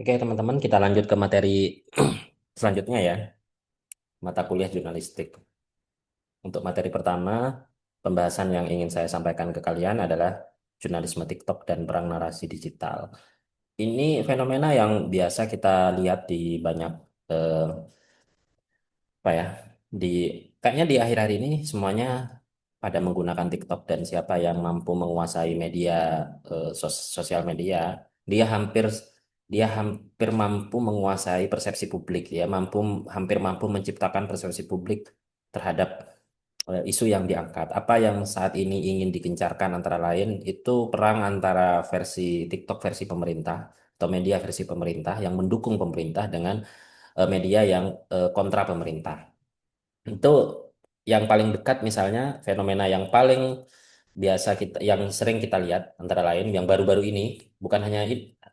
Oke, teman-teman, kita lanjut ke materi selanjutnya ya, mata kuliah jurnalistik. Untuk materi pertama, pembahasan yang ingin saya sampaikan ke kalian adalah jurnalisme TikTok dan perang narasi digital. Ini fenomena yang biasa kita lihat di banyak eh, apa ya, di kayaknya di akhir-akhir ini semuanya pada menggunakan TikTok dan siapa yang mampu menguasai media sosial media, dia hampir dia hampir mampu menguasai persepsi publik, dia hampir mampu menciptakan persepsi publik terhadap isu yang diangkat. Apa yang saat ini ingin digencarkan antara lain itu perang antara versi TikTok versi pemerintah atau media versi pemerintah yang mendukung pemerintah dengan media yang kontra pemerintah. Itu yang paling dekat misalnya fenomena yang paling biasa yang sering kita lihat antara lain yang baru-baru ini, bukan hanya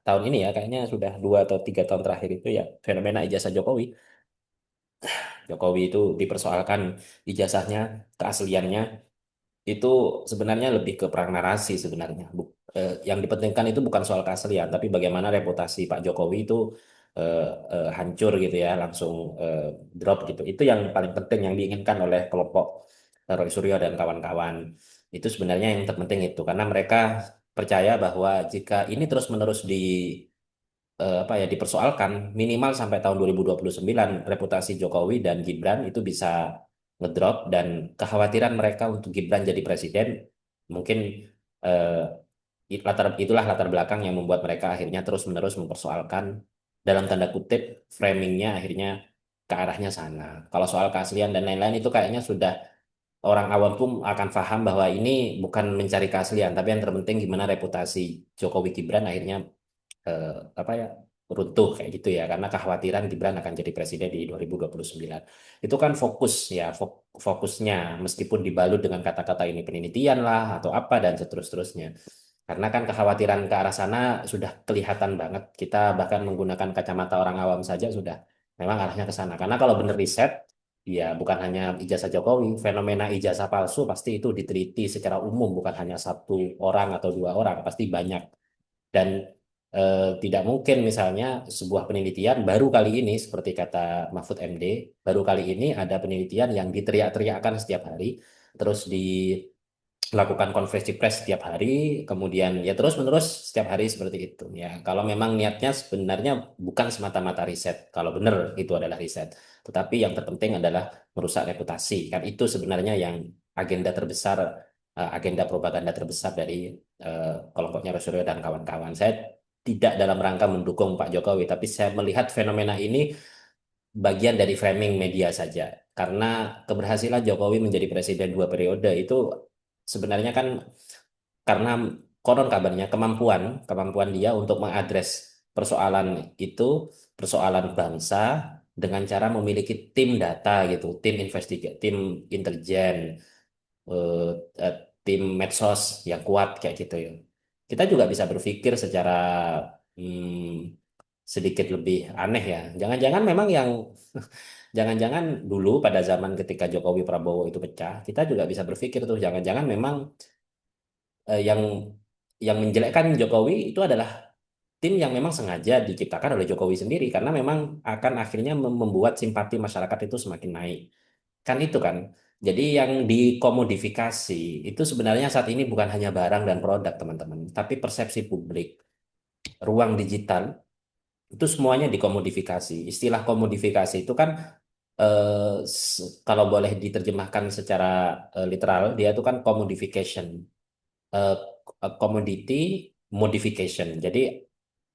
tahun ini ya, kayaknya sudah 2 atau 3 tahun terakhir itu ya, fenomena ijazah Jokowi. Jokowi itu dipersoalkan ijazahnya, keasliannya itu sebenarnya lebih ke perang narasi sebenarnya. Yang dipentingkan itu bukan soal keaslian, tapi bagaimana reputasi Pak Jokowi itu hancur gitu ya, langsung eh, drop gitu. Itu yang paling penting yang diinginkan oleh kelompok Roy Suryo dan kawan-kawan. Itu sebenarnya yang terpenting itu, karena mereka percaya bahwa jika ini terus-menerus apa ya dipersoalkan, minimal sampai tahun 2029 reputasi Jokowi dan Gibran itu bisa ngedrop, dan kekhawatiran mereka untuk Gibran jadi presiden mungkin eh, itulah latar belakang yang membuat mereka akhirnya terus-menerus mempersoalkan, dalam tanda kutip, framingnya akhirnya ke arahnya sana. Kalau soal keaslian dan lain-lain itu kayaknya sudah orang awam pun akan paham bahwa ini bukan mencari keaslian, tapi yang terpenting gimana reputasi Jokowi Gibran akhirnya eh, apa ya runtuh kayak gitu ya, karena kekhawatiran Gibran akan jadi presiden di 2029. Itu kan fokus ya, fokusnya, meskipun dibalut dengan kata-kata ini penelitian lah atau apa dan seterusnya. Karena kan kekhawatiran ke arah sana sudah kelihatan banget. Kita bahkan menggunakan kacamata orang awam saja sudah memang arahnya ke sana. Karena kalau benar riset, ya bukan hanya ijazah Jokowi, fenomena ijazah palsu pasti itu diteliti secara umum, bukan hanya satu orang atau dua orang, pasti banyak. Dan tidak mungkin misalnya sebuah penelitian baru kali ini, seperti kata Mahfud MD, baru kali ini ada penelitian yang diteriak-teriakkan setiap hari, terus dilakukan konferensi pers setiap hari, kemudian ya terus-menerus setiap hari seperti itu. Ya, kalau memang niatnya sebenarnya bukan semata-mata riset, kalau benar itu adalah riset, tetapi yang terpenting adalah merusak reputasi. Kan itu sebenarnya yang agenda terbesar, agenda propaganda terbesar dari kelompoknya Rosario dan kawan-kawan. Saya tidak dalam rangka mendukung Pak Jokowi, tapi saya melihat fenomena ini bagian dari framing media saja. Karena keberhasilan Jokowi menjadi presiden 2 periode itu sebenarnya kan karena konon kabarnya kemampuan kemampuan dia untuk mengadres persoalan itu, persoalan bangsa, dengan cara memiliki tim data gitu, tim intelijen, eh, eh, tim medsos yang kuat kayak gitu ya. Kita juga bisa berpikir secara sedikit lebih aneh ya. Jangan-jangan memang yang jangan-jangan dulu pada zaman ketika Jokowi Prabowo itu pecah, kita juga bisa berpikir tuh jangan-jangan memang yang menjelekkan Jokowi itu adalah tim yang memang sengaja diciptakan oleh Jokowi sendiri, karena memang akan akhirnya membuat simpati masyarakat itu semakin naik. Kan itu kan. Jadi yang dikomodifikasi itu sebenarnya saat ini bukan hanya barang dan produk, teman-teman, tapi persepsi publik, ruang digital, itu semuanya dikomodifikasi. Istilah komodifikasi itu kan kalau boleh diterjemahkan secara literal, dia itu kan commodification, eh, commodity modification. Jadi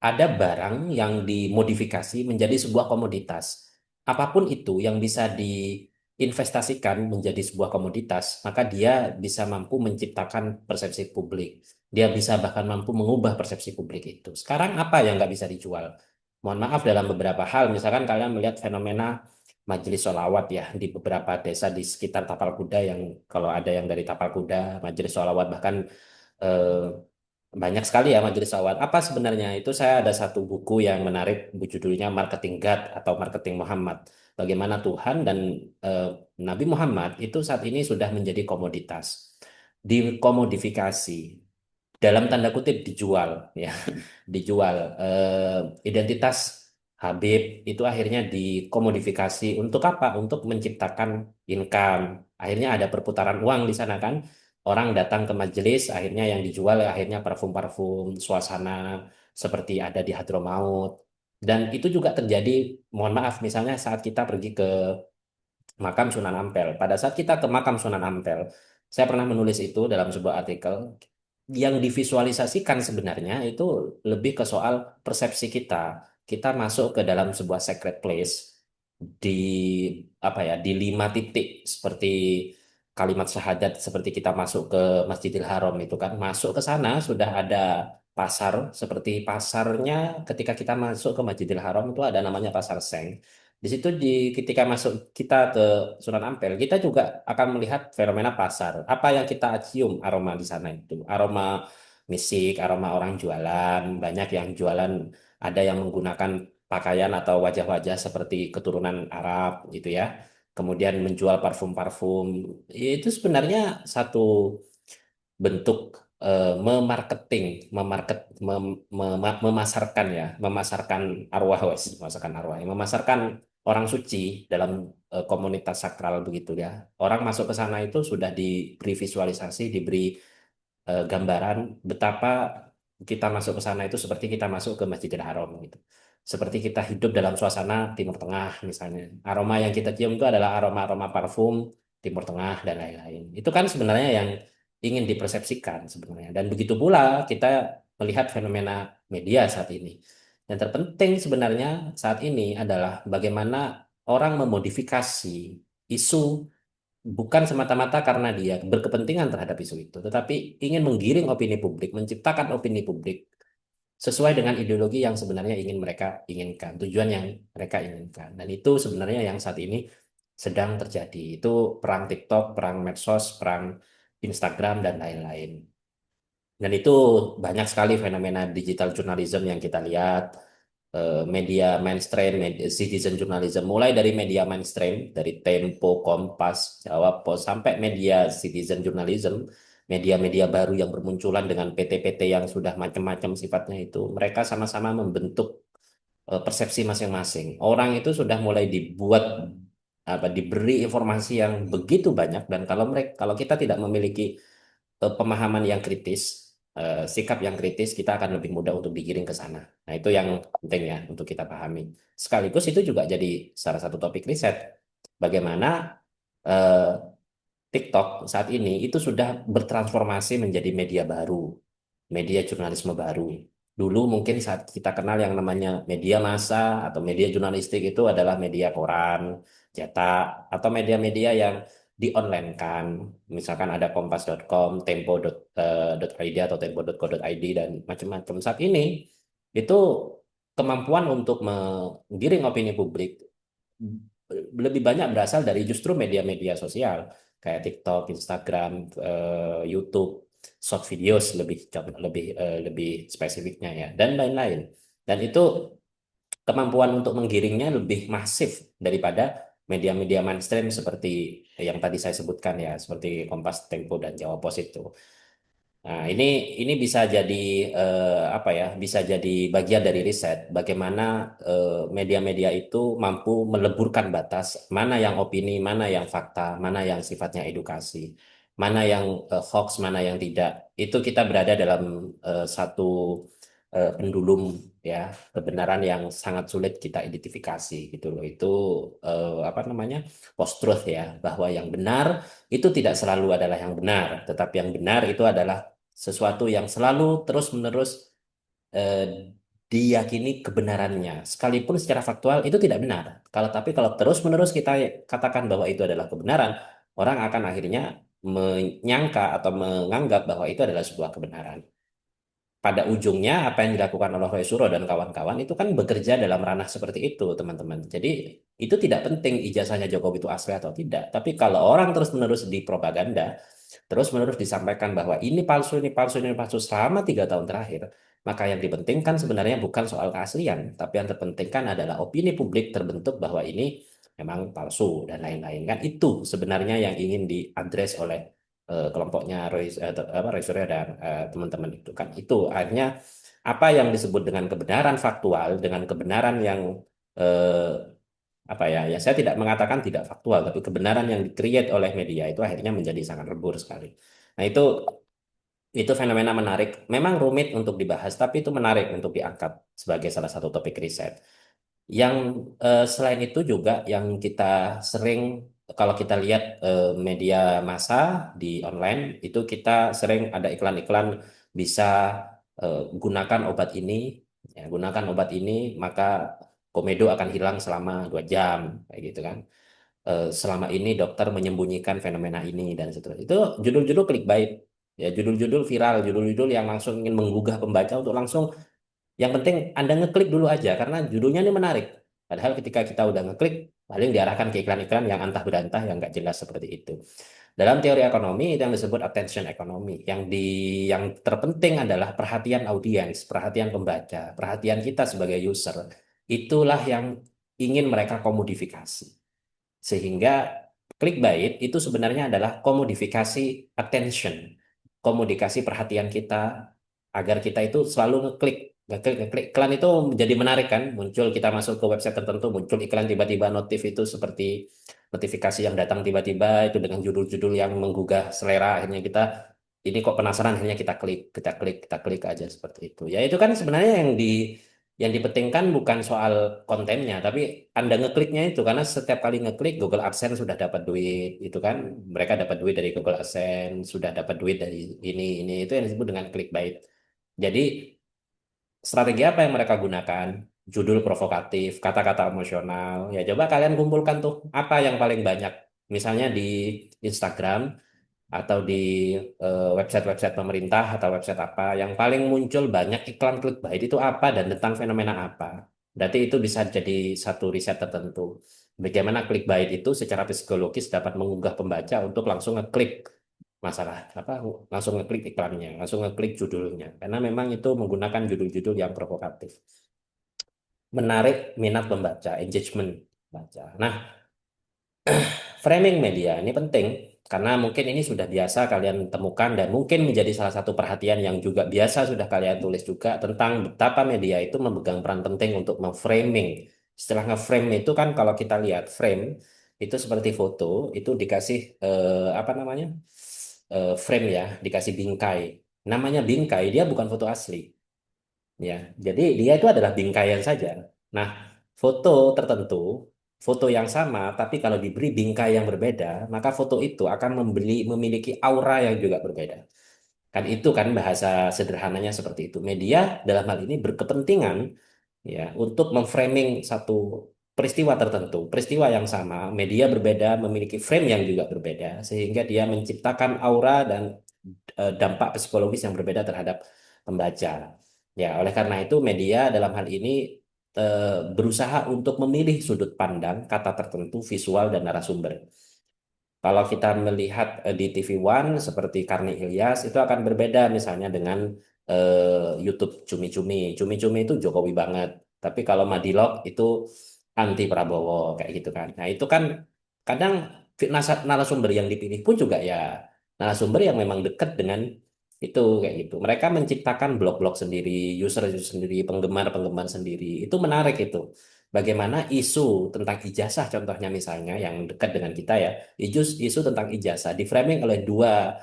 ada barang yang dimodifikasi menjadi sebuah komoditas. Apapun itu yang bisa diinvestasikan menjadi sebuah komoditas, maka dia bisa mampu menciptakan persepsi publik. Dia bisa bahkan mampu mengubah persepsi publik itu. Sekarang apa yang nggak bisa dijual? Mohon maaf, dalam beberapa hal, misalkan kalian melihat fenomena majelis sholawat ya di beberapa desa di sekitar Tapal Kuda, yang kalau ada yang dari Tapal Kuda, majelis sholawat bahkan eh, banyak sekali ya majelis awal. Apa sebenarnya itu? Saya ada satu buku yang menarik, judulnya Marketing God atau Marketing Muhammad. Bagaimana Tuhan dan eh, Nabi Muhammad itu saat ini sudah menjadi komoditas, dikomodifikasi. dalam tanda kutip dijual ya, dijual. Identitas Habib itu akhirnya dikomodifikasi untuk apa? Untuk menciptakan income. Akhirnya ada perputaran uang di sana kan. Orang datang ke majelis, akhirnya yang dijual akhirnya parfum-parfum, suasana seperti ada di Hadramaut. Dan itu juga terjadi, mohon maaf, misalnya saat kita pergi ke makam Sunan Ampel. Pada saat kita ke makam Sunan Ampel, saya pernah menulis itu dalam sebuah artikel, yang divisualisasikan sebenarnya itu lebih ke soal persepsi kita. Kita masuk ke dalam sebuah sacred place di apa ya, di 5 titik seperti kalimat syahadat, seperti kita masuk ke Masjidil Haram itu kan, masuk ke sana sudah ada pasar, seperti pasarnya ketika kita masuk ke Masjidil Haram itu ada namanya Pasar Seng. Di situ ketika masuk kita ke Sunan Ampel, kita juga akan melihat fenomena pasar. Apa yang kita cium aroma di sana itu? Aroma misik, aroma orang jualan, banyak yang jualan, ada yang menggunakan pakaian atau wajah-wajah seperti keturunan Arab gitu ya. Kemudian menjual parfum-parfum. Itu sebenarnya satu bentuk memarketing, memasarkan ya, memasarkan arwah, wes, memasarkan arwah, ya, memasarkan orang suci dalam komunitas sakral begitu ya. Orang masuk ke sana itu sudah diberi visualisasi, diberi gambaran betapa kita masuk ke sana itu seperti kita masuk ke Masjidil Haram gitu. Seperti kita hidup dalam suasana Timur Tengah misalnya. Aroma yang kita cium itu adalah aroma-aroma parfum Timur Tengah dan lain-lain. Itu kan sebenarnya yang ingin dipersepsikan sebenarnya. Dan begitu pula kita melihat fenomena media saat ini. Yang terpenting sebenarnya saat ini adalah bagaimana orang memodifikasi isu, bukan semata-mata karena dia berkepentingan terhadap isu itu, tetapi ingin menggiring opini publik, menciptakan opini publik sesuai dengan ideologi yang sebenarnya ingin mereka inginkan, tujuan yang mereka inginkan. Dan itu sebenarnya yang saat ini sedang terjadi. Itu perang TikTok, perang medsos, perang Instagram, dan lain-lain. Dan itu banyak sekali fenomena digital journalism yang kita lihat, media mainstream, citizen journalism, mulai dari media mainstream, dari Tempo, Kompas, Jawa Post, sampai media citizen journalism, media-media baru yang bermunculan dengan PT-PT yang sudah macam-macam sifatnya itu, mereka sama-sama membentuk persepsi masing-masing. Orang itu sudah mulai dibuat apa, diberi informasi yang begitu banyak, dan kalau kita tidak memiliki pemahaman yang kritis, sikap yang kritis, kita akan lebih mudah untuk digiring ke sana. Nah, itu yang penting ya untuk kita pahami. Sekaligus itu juga jadi salah satu topik riset. Bagaimana eh, TikTok saat ini itu sudah bertransformasi menjadi media baru, media jurnalisme baru. Dulu mungkin saat kita kenal yang namanya media massa atau media jurnalistik itu adalah media koran, cetak, atau media-media yang di-online-kan. Misalkan ada kompas.com, tempo.id atau tempo.co.id dan macam-macam. Saat ini itu kemampuan untuk menggiring opini publik lebih banyak berasal dari justru media-media sosial kayak TikTok, Instagram, YouTube, short videos lebih spesifiknya ya, dan lain-lain. Dan itu kemampuan untuk menggiringnya lebih masif daripada media-media mainstream seperti yang tadi saya sebutkan ya, seperti Kompas, Tempo, dan Jawa Pos itu. Nah, ini bisa jadi apa ya? Bisa jadi bagian dari riset bagaimana media-media itu mampu meleburkan batas mana yang opini, mana yang fakta, mana yang sifatnya edukasi, mana yang hoax, mana yang tidak. Itu kita berada dalam satu pendulum ya, kebenaran yang sangat sulit kita identifikasi gitu loh. Itu apa namanya? Post-truth ya, bahwa yang benar itu tidak selalu adalah yang benar, tetapi yang benar itu adalah sesuatu yang selalu terus-menerus eh, diyakini kebenarannya, sekalipun secara faktual itu tidak benar. Kalau terus-menerus kita katakan bahwa itu adalah kebenaran, orang akan akhirnya menyangka atau menganggap bahwa itu adalah sebuah kebenaran. Pada ujungnya apa yang dilakukan oleh Roy Suryo dan kawan-kawan itu kan bekerja dalam ranah seperti itu, teman-teman. Jadi itu tidak penting ijazahnya Jokowi itu asli atau tidak. Tapi kalau orang terus-menerus dipropaganda, terus-menerus disampaikan bahwa ini palsu, ini palsu selama 3 tahun terakhir, maka yang dipentingkan sebenarnya bukan soal keaslian, tapi yang terpentingkan adalah opini publik terbentuk bahwa ini memang palsu dan lain-lain. Kan itu sebenarnya yang ingin diadres oleh kelompoknya Roy Suryo dan teman-teman itu kan. Itu akhirnya apa yang disebut dengan kebenaran faktual dengan kebenaran yang eh, apa ya, ya saya tidak mengatakan tidak faktual, tapi kebenaran yang di-create oleh media itu akhirnya menjadi sangat lebur sekali. Nah, itu fenomena menarik. Memang rumit untuk dibahas, tapi itu menarik untuk diangkat sebagai salah satu topik riset. Yang selain itu juga yang kita sering, kalau kita lihat media massa di online, itu kita sering ada iklan-iklan bisa gunakan obat ini, ya, gunakan obat ini maka komedo akan hilang selama 2 jam, kayak gitu kan. Selama ini dokter menyembunyikan fenomena ini dan seterusnya. Itu judul-judul clickbait, ya judul-judul viral, judul-judul yang langsung ingin menggugah pembaca untuk langsung yang penting Anda ngeklik dulu aja karena judulnya ini menarik. Padahal ketika kita udah ngeklik, paling diarahkan ke iklan-iklan yang antah berantah yang nggak jelas seperti itu. Dalam teori ekonomi itu yang disebut attention economy. Yang terpenting adalah perhatian audiens, perhatian pembaca, perhatian kita sebagai user. Itulah yang ingin mereka komodifikasi. Sehingga clickbait itu sebenarnya adalah komodifikasi attention, komodifikasi perhatian kita agar kita itu selalu ngeklik, ngeklik, ngeklik. Iklan itu menjadi menarik kan, muncul kita masuk ke website tertentu, muncul iklan tiba-tiba notif itu seperti notifikasi yang datang tiba-tiba itu dengan judul-judul yang menggugah selera, akhirnya kita ini kok penasaran, akhirnya kita klik, kita klik, kita klik aja seperti itu. Ya itu kan sebenarnya yang dipentingkan bukan soal kontennya, tapi Anda ngekliknya itu karena setiap kali ngeklik Google AdSense sudah dapat duit, itu kan mereka dapat duit dari Google AdSense, sudah dapat duit dari ini itu yang disebut dengan clickbait. Jadi strategi apa yang mereka gunakan? Judul provokatif, kata-kata emosional. Ya coba kalian kumpulkan tuh apa yang paling banyak. Misalnya di Instagram atau di website-website pemerintah atau website apa yang paling muncul banyak iklan clickbait itu apa dan tentang fenomena apa. Berarti itu bisa jadi satu riset tertentu. Bagaimana clickbait itu secara psikologis dapat menggugah pembaca untuk langsung ngeklik masalah apa, langsung ngeklik iklannya, langsung ngeklik judulnya. Karena memang itu menggunakan judul-judul yang provokatif. Menarik minat pembaca, engagement baca. Nah, framing media ini penting karena mungkin ini sudah biasa kalian temukan dan mungkin menjadi salah satu perhatian yang juga biasa sudah kalian tulis juga tentang betapa media itu memegang peran penting untuk memframing. Istilah nge-frame itu kan kalau kita lihat frame itu seperti foto itu dikasih apa namanya, frame ya, dikasih bingkai. Namanya bingkai, dia bukan foto asli. Ya, jadi dia itu adalah bingkaian saja. Nah, foto tertentu, foto yang sama, tapi kalau diberi bingkai yang berbeda, maka foto itu akan memiliki aura yang juga berbeda. Kan itu kan bahasa sederhananya seperti itu. Media dalam hal ini berkepentingan ya untuk memframing satu peristiwa tertentu, peristiwa yang sama, media berbeda, memiliki frame yang juga berbeda, sehingga dia menciptakan aura dan dampak psikologis yang berbeda terhadap pembaca. Ya, oleh karena itu media dalam hal ini berusaha untuk memilih sudut pandang, kata tertentu, visual dan narasumber. Kalau kita melihat di TV One seperti Karni Ilyas itu akan berbeda misalnya dengan YouTube Cumi-Cumi. Cumi-Cumi itu Jokowi banget. Tapi kalau Madilog itu anti Prabowo kayak gitu kan. Nah, itu kan kadang narasumber yang dipilih pun juga ya narasumber yang memang dekat dengan itu kayak gitu. Mereka menciptakan blog-blog sendiri, user-user sendiri, penggemar-penggemar sendiri. Itu menarik itu. Bagaimana isu tentang ijazah contohnya misalnya yang dekat dengan kita ya, isu tentang ijazah diframing oleh dua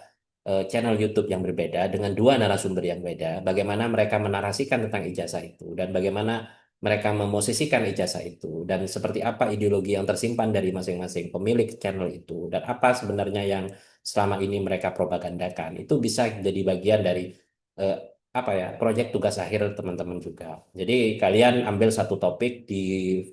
channel YouTube yang berbeda dengan dua narasumber yang beda, bagaimana mereka menarasikan tentang ijazah itu dan bagaimana mereka memosisikan ijazah itu dan seperti apa ideologi yang tersimpan dari masing-masing pemilik channel itu dan apa sebenarnya yang selama ini mereka propagandakan itu bisa jadi bagian dari eh, apa ya, proyek tugas akhir teman-teman juga. Jadi kalian ambil satu topik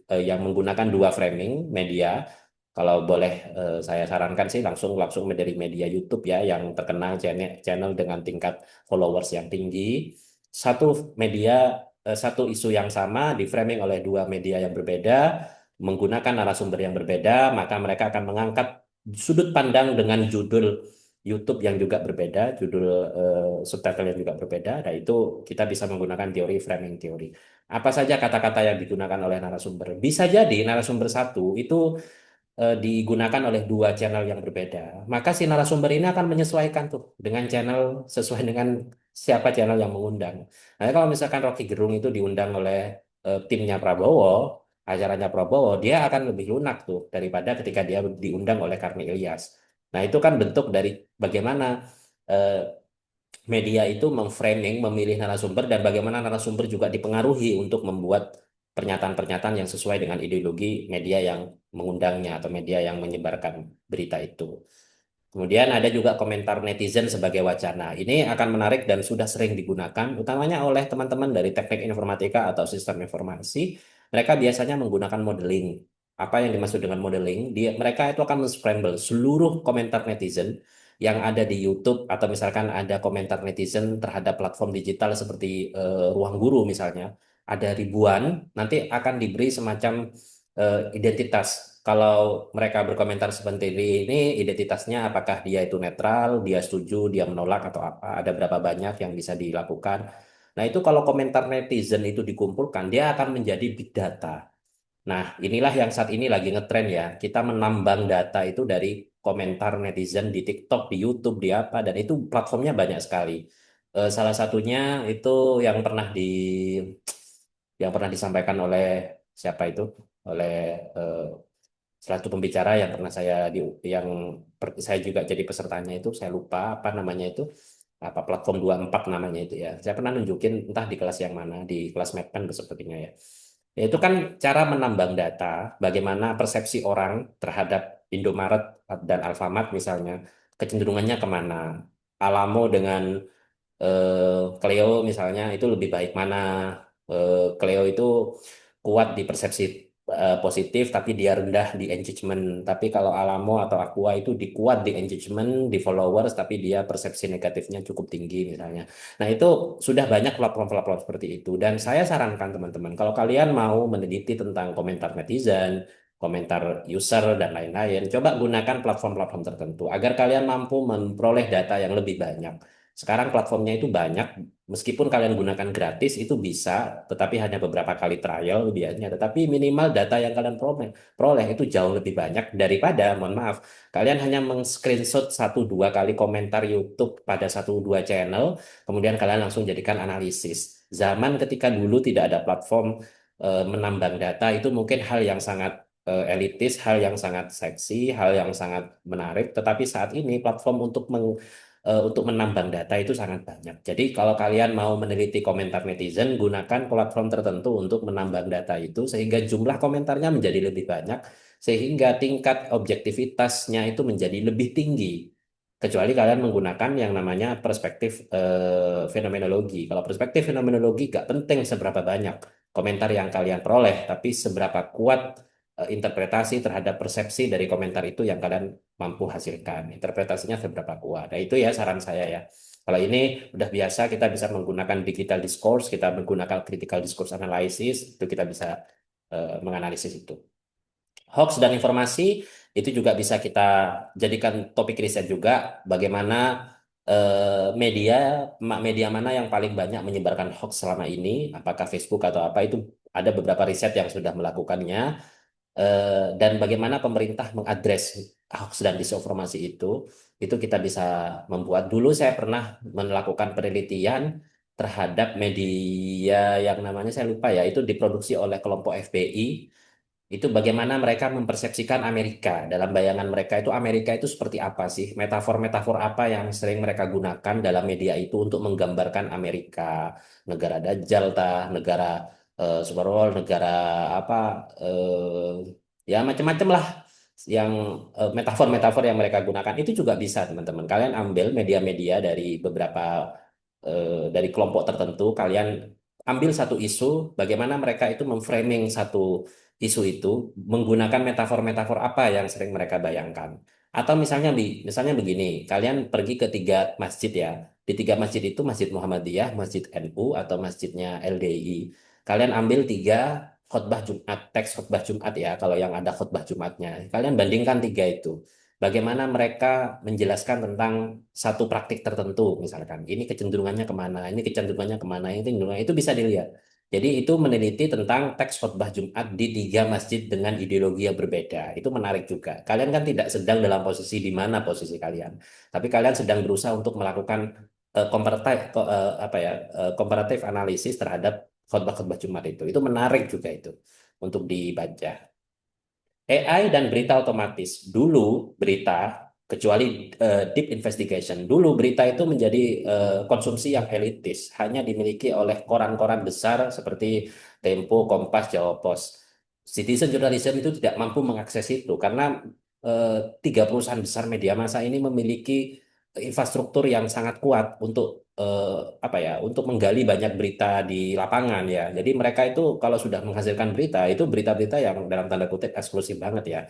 yang menggunakan dua framing media. Kalau boleh saya sarankan sih langsung langsung dari media YouTube ya yang terkenal, channel dengan tingkat followers yang tinggi. Satu media, satu isu yang sama di framing oleh dua media yang berbeda, menggunakan narasumber yang berbeda, maka mereka akan mengangkat sudut pandang dengan judul YouTube yang juga berbeda, judul subtitle yang juga berbeda. Nah, itu kita bisa menggunakan teori framing teori. Apa saja kata-kata yang digunakan oleh narasumber? Bisa jadi narasumber satu itu digunakan oleh dua channel yang berbeda, maka si narasumber ini akan menyesuaikan tuh dengan channel sesuai dengan siapa channel yang mengundang. Nah, kalau misalkan Rocky Gerung itu diundang oleh timnya Prabowo, acaranya Prabowo, dia akan lebih lunak tuh daripada ketika dia diundang oleh Karni Ilyas. Nah, itu kan bentuk dari bagaimana eh, media itu memframing, memilih narasumber dan bagaimana narasumber juga dipengaruhi untuk membuat pernyataan-pernyataan yang sesuai dengan ideologi media yang mengundangnya atau media yang menyebarkan berita itu. Kemudian ada juga komentar netizen sebagai wacana. Ini akan menarik dan sudah sering digunakan, utamanya oleh teman-teman dari teknik informatika atau sistem informasi. Mereka biasanya menggunakan modeling. Apa yang dimaksud dengan modeling? Mereka itu akan men-scramble seluruh komentar netizen yang ada di YouTube atau misalkan ada komentar netizen terhadap platform digital seperti Ruang Guru misalnya. Ada ribuan, nanti akan diberi semacam identitas. Kalau mereka berkomentar seperti ini, identitasnya apakah dia itu netral, dia setuju, dia menolak atau apa, ada berapa banyak yang bisa dilakukan. Nah, itu kalau komentar netizen itu dikumpulkan, dia akan menjadi big data. Nah, inilah yang saat ini lagi ngetren ya. Kita menambang data itu dari komentar netizen di TikTok, di YouTube, di apa, dan itu platformnya banyak sekali. Salah satunya itu yang pernah disampaikan oleh siapa itu? Oleh eh, salah satu pembicara yang pernah saya juga jadi pesertanya itu saya lupa apa namanya itu, apa platform 24 namanya itu ya, saya pernah nunjukin entah di kelas yang mana, di kelas Mapan sepertinya ya. Ya, itu kan cara menambang data bagaimana persepsi orang terhadap Indomaret dan Alfamart misalnya, kecenderungannya kemana. Alamo dengan Cleo misalnya itu lebih baik mana. Cleo itu kuat di persepsi positif tapi dia rendah di engagement. Tapi kalau Alamo atau Aqua itu dikuat di engagement, di followers tapi dia persepsi negatifnya cukup tinggi misalnya. Nah, itu sudah banyak platform-platform seperti itu dan saya sarankan teman-teman kalau kalian mau meneliti tentang komentar netizen, komentar user dan lain-lain, coba gunakan platform-platform tertentu agar kalian mampu memperoleh data yang lebih banyak. Sekarang platformnya itu banyak, meskipun kalian gunakan gratis itu bisa, tetapi hanya beberapa kali trial biasanya. Tetapi minimal data yang kalian peroleh itu jauh lebih banyak daripada, mohon maaf, kalian hanya meng-screenshot satu dua kali komentar YouTube pada satu dua channel, kemudian kalian langsung jadikan analisis. Zaman ketika dulu tidak ada platform menambang data itu mungkin hal yang sangat elitis, hal yang sangat seksi, hal yang sangat menarik. Tetapi saat ini platform untuk menambang data itu sangat banyak. Jadi kalau kalian mau meneliti komentar netizen, gunakan platform tertentu untuk menambang data itu sehingga jumlah komentarnya menjadi lebih banyak, sehingga tingkat objektivitasnya itu menjadi lebih tinggi. Kecuali kalian menggunakan yang namanya perspektif fenomenologi. Kalau perspektif fenomenologi gak penting seberapa banyak komentar yang kalian peroleh, tapi seberapa kuat interpretasi terhadap persepsi dari komentar itu yang kalian mampu hasilkan. Interpretasinya seberapa kuat. Nah, itu ya saran saya ya. Kalau ini udah biasa kita bisa menggunakan digital discourse, kita menggunakan critical discourse analysis, itu kita bisa menganalisis itu. Hoax dan informasi itu juga bisa kita jadikan topik riset juga bagaimana media media mana yang paling banyak menyebarkan hoax selama ini, apakah Facebook atau apa, itu ada beberapa riset yang sudah melakukannya. Dan bagaimana pemerintah mengadres hoax dan disinformasi itu kita bisa membuat. Dulu saya pernah melakukan penelitian terhadap media yang namanya saya lupa ya, itu diproduksi oleh kelompok FBI. Itu bagaimana mereka mempersepsikan Amerika. Dalam bayangan mereka itu Amerika itu seperti apa sih? Metafor-metafor apa yang sering mereka gunakan dalam media itu untuk menggambarkan Amerika, negara Dajjal tah, negara Superworld, negara apa ya macam-macam lah yang metafor-metafor yang mereka gunakan itu juga bisa teman-teman. Kalian ambil media-media dari beberapa dari kelompok tertentu, kalian ambil satu isu, bagaimana mereka itu memframing satu isu itu menggunakan metafor-metafor apa yang sering mereka bayangkan. Atau misalnya begini, kalian pergi ke tiga masjid ya. Di tiga masjid itu Masjid Muhammadiyah, Masjid NU, atau Masjidnya LDI. Kalian ambil tiga khutbah Jumat, teks khutbah Jumat ya, kalau yang ada khutbah Jumatnya. Kalian bandingkan tiga itu. Bagaimana mereka menjelaskan tentang satu praktik tertentu, misalkan. Ini kecenderungannya kemana, ini kecenderungannya kemana, ini kecenderungannya, itu bisa dilihat. Jadi itu meneliti tentang teks khotbah Jumat di tiga masjid dengan ideologi yang berbeda. Itu menarik juga. Kalian kan tidak sedang dalam posisi di mana posisi kalian, tapi kalian sedang berusaha untuk melakukan komparatif analisis terhadap khotbah-khotbah Jumat itu. Itu menarik juga itu untuk dibaca. AI dan berita otomatis. Dulu berita, kecuali deep investigation, dulu berita itu menjadi konsumsi yang elitis, hanya dimiliki oleh koran-koran besar seperti Tempo, Kompas, Jawa Pos. Citizen journalism itu tidak mampu mengakses itu karena eh, tiga perusahaan besar media massa ini memiliki infrastruktur yang sangat kuat untuk untuk menggali banyak berita di lapangan ya. Jadi mereka itu kalau sudah menghasilkan berita itu berita-berita yang dalam tanda kutip eksklusif banget ya.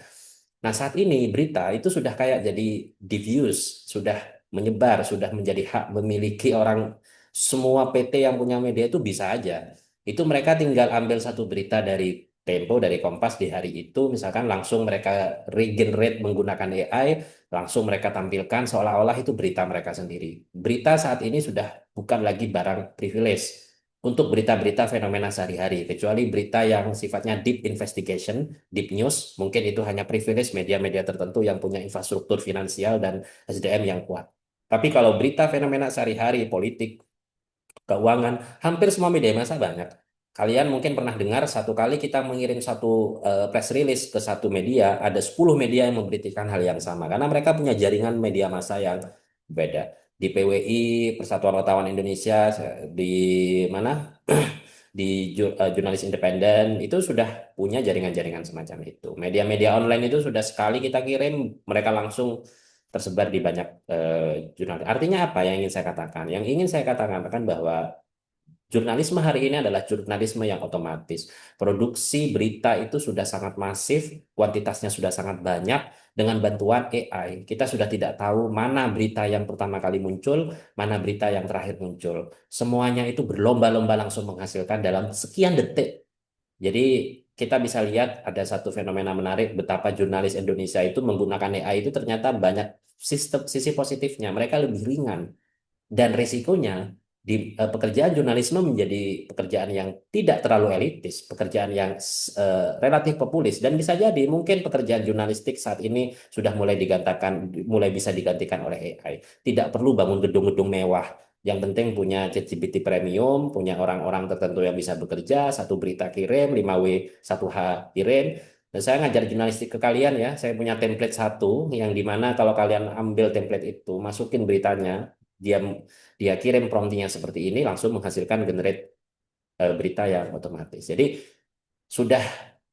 Nah, saat ini berita itu sudah kayak jadi diffuse, sudah menyebar, sudah menjadi hak memiliki orang, semua PT yang punya media itu bisa aja. Itu mereka tinggal ambil satu berita dari Tempo, dari Kompas di hari itu, misalkan langsung mereka regenerate menggunakan AI, langsung mereka tampilkan seolah-olah itu berita mereka sendiri. Berita saat ini sudah bukan lagi barang privilege untuk berita-berita fenomena sehari-hari, kecuali berita yang sifatnya deep investigation, deep news, mungkin itu hanya privilege media-media tertentu yang punya infrastruktur finansial dan SDM yang kuat. Tapi kalau berita fenomena sehari-hari, politik, keuangan, hampir semua media massa banyak. Kalian mungkin pernah dengar satu kali kita mengirim satu press release ke satu media, ada 10 media yang memberitakan hal yang sama. Karena mereka punya jaringan media massa yang beda. Di PWI, Persatuan Wartawan Indonesia, di mana? Di jurnalis independen itu sudah punya jaringan-jaringan semacam itu. Media-media online itu sudah sekali kita kirim, mereka langsung tersebar di banyak jurnal. Artinya apa yang ingin saya katakan? Yang ingin saya katakan bahwa jurnalisme hari ini adalah jurnalisme yang otomatis. Produksi berita itu sudah sangat masif, kuantitasnya sudah sangat banyak. Dengan bantuan AI, kita sudah tidak tahu mana berita yang pertama kali muncul, mana berita yang terakhir muncul. Semuanya itu berlomba-lomba langsung menghasilkan dalam sekian detik. Jadi kita bisa lihat ada satu fenomena menarik betapa jurnalis Indonesia itu menggunakan AI itu ternyata banyak sistem sisi positifnya. Mereka lebih ringan dan resikonya di pekerjaan jurnalisme menjadi pekerjaan yang tidak terlalu elitis, pekerjaan yang relatif populis dan bisa jadi mungkin pekerjaan jurnalistik saat ini sudah mulai bisa digantikan oleh AI. Tidak perlu bangun gedung-gedung mewah. Yang penting punya ChatGPT premium, punya orang-orang tertentu yang bisa bekerja, satu berita kirim, 5W, 1H kirim. Dan saya ngajar jurnalistik ke kalian ya, saya punya template satu yang dimana kalau kalian ambil template itu, masukin beritanya, dia dia kirim promptingnya seperti ini langsung menghasilkan generate berita yang otomatis. Jadi sudah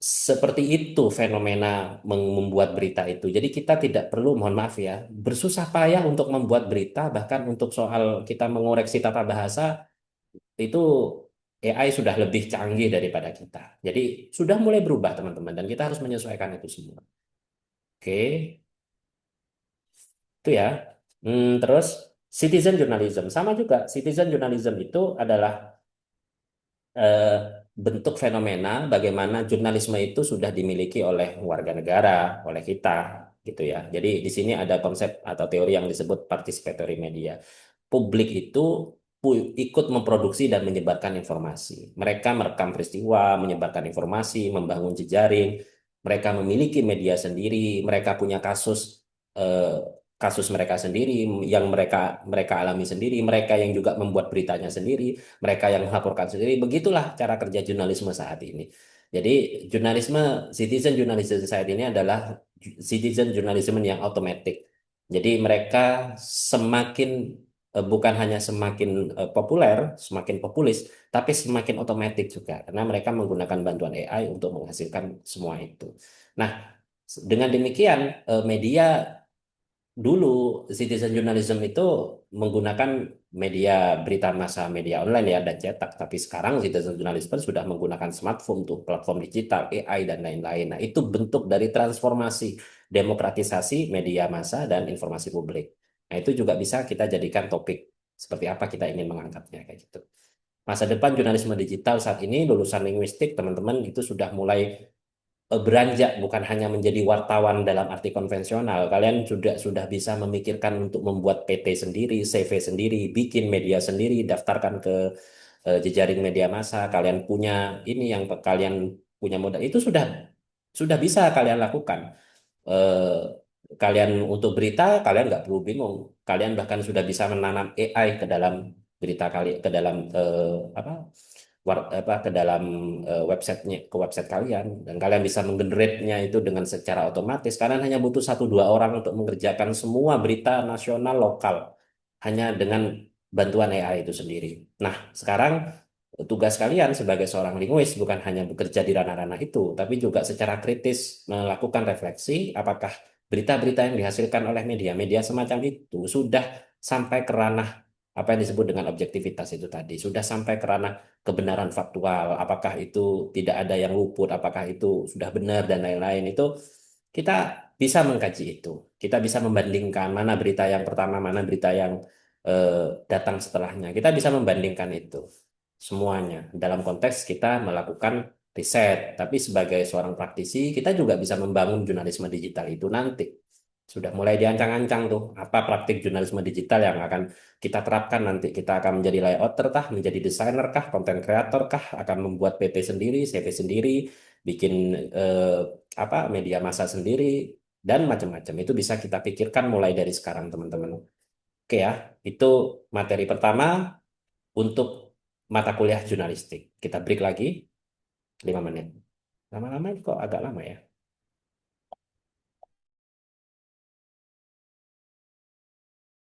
seperti itu fenomena membuat berita itu. Jadi kita tidak perlu, mohon maaf ya, bersusah payah untuk membuat berita, bahkan untuk soal kita mengoreksi tata bahasa itu AI sudah lebih canggih daripada kita. Jadi sudah mulai berubah teman-teman dan kita harus menyesuaikan itu semua. Oke, itu ya. Terus citizen journalism sama juga. Citizen journalism itu adalah eh, bentuk fenomena bagaimana jurnalisme itu sudah dimiliki oleh warga negara, oleh kita, gitu ya. Jadi di sini ada konsep atau teori yang disebut participatory media. Publik itu ikut memproduksi dan menyebarkan informasi. Mereka merekam peristiwa, menyebarkan informasi, membangun jejaring. Mereka memiliki media sendiri, mereka punya eh, kasus mereka sendiri yang mereka mereka alami sendiri, mereka yang juga membuat beritanya sendiri, mereka yang melaporkan sendiri. Begitulah cara kerja jurnalisme saat ini. Jadi jurnalisme, citizen journalism saat ini adalah citizen journalism yang otomatis. Jadi mereka semakin bukan hanya semakin populer, semakin populis, tapi semakin otomatis juga karena mereka menggunakan bantuan AI untuk menghasilkan semua itu. Nah, dengan demikian media dulu citizen journalism itu menggunakan media berita massa, media online ya dan cetak, tapi sekarang citizen journalism sudah menggunakan smartphone tuh, platform digital, AI dan lain-lain. Nah, itu bentuk dari transformasi demokratisasi media massa dan informasi publik. Nah, itu juga bisa kita jadikan topik seperti apa kita ingin mengangkatnya kayak gitu. Masa depan jurnalisme digital saat ini lulusan linguistik teman-teman itu sudah mulai beranjak bukan hanya menjadi wartawan dalam arti konvensional. Kalian sudah bisa memikirkan untuk membuat PT sendiri, CV sendiri, bikin media sendiri, daftarkan ke jejaring media massa, kalian punya ini yang kalian punya modal, itu sudah bisa kalian lakukan. eh, Kalian untuk berita kalian nggak perlu bingung, kalian bahkan sudah bisa menanam AI ke dalam berita kali, ke dalam apa ke dalam websitenya, ke website kalian, dan kalian bisa menggenerate-nya itu dengan secara otomatis. Kalian hanya butuh satu dua orang untuk mengerjakan semua berita nasional lokal hanya dengan bantuan AI itu sendiri. Nah, sekarang tugas kalian sebagai seorang linguis bukan hanya bekerja di ranah-ranah itu, tapi juga secara kritis melakukan refleksi apakah berita-berita yang dihasilkan oleh media-media semacam itu sudah sampai ke ranah apa yang disebut dengan objektivitas itu tadi, sudah sampai ke ranah kebenaran faktual, apakah itu tidak ada yang luput, apakah itu sudah benar dan lain-lain. Itu kita bisa mengkaji itu. Kita bisa membandingkan mana berita yang pertama, mana berita yang eh, datang setelahnya. Kita bisa membandingkan itu semuanya dalam konteks kita melakukan riset. Tapi sebagai seorang praktisi, kita juga bisa membangun jurnalisme digital itu nanti. Sudah mulai diancang-ancang tuh, apa praktik jurnalisme digital yang akan kita terapkan nanti. Kita akan menjadi layouter kah, menjadi desainer kah, konten kreator kah, akan membuat PP sendiri, CV sendiri, bikin eh, apa media massa sendiri, dan macam-macam. Itu bisa kita pikirkan mulai dari sekarang, teman-teman. Oke ya, itu materi pertama untuk mata kuliah jurnalistik. Kita break lagi 5 menit. Lama-lama ini kok agak lama ya.